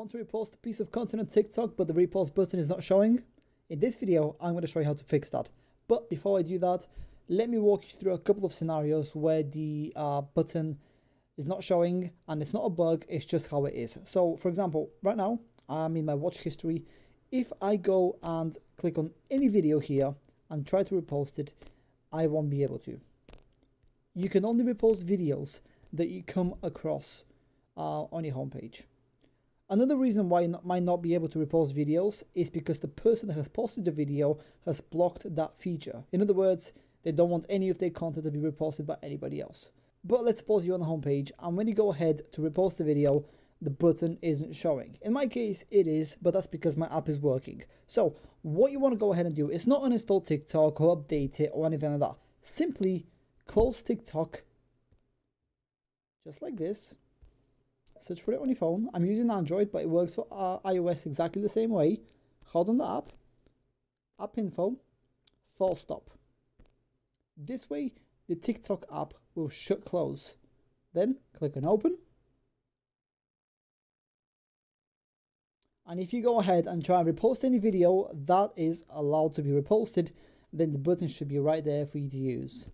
Want to repost a piece of content on TikTok but the repost button is not showing? In this video, I'm going to show you how to fix that. But before I do that, let me walk you through a couple of scenarios where the button is not showing, and it's not a bug, it's just how it is. So for example, right now, I'm in my watch history. If I go and click on any video here and try to repost it, I won't be able to. You can only repost videos that you come across on your homepage. Another reason why you might not be able to repost videos is because the person that has posted the video has blocked that feature. In other words, they don't want any of their content to be reposted by anybody else. But let's suppose you're on the homepage, and when you go ahead to repost the video, the button isn't showing. In my case, it is, but that's because my app is working. So what you want to go ahead and do is not uninstall TikTok or update it or anything like that. Simply close TikTok, just like this. Search for it on your phone. I'm using Android, but it works for iOS exactly the same way. Hold on the app info, full stop. This way, the TikTok app will shut close. Then click on open. And if you go ahead and try and repost any video that is allowed to be reposted, then the button should be right there for you to use.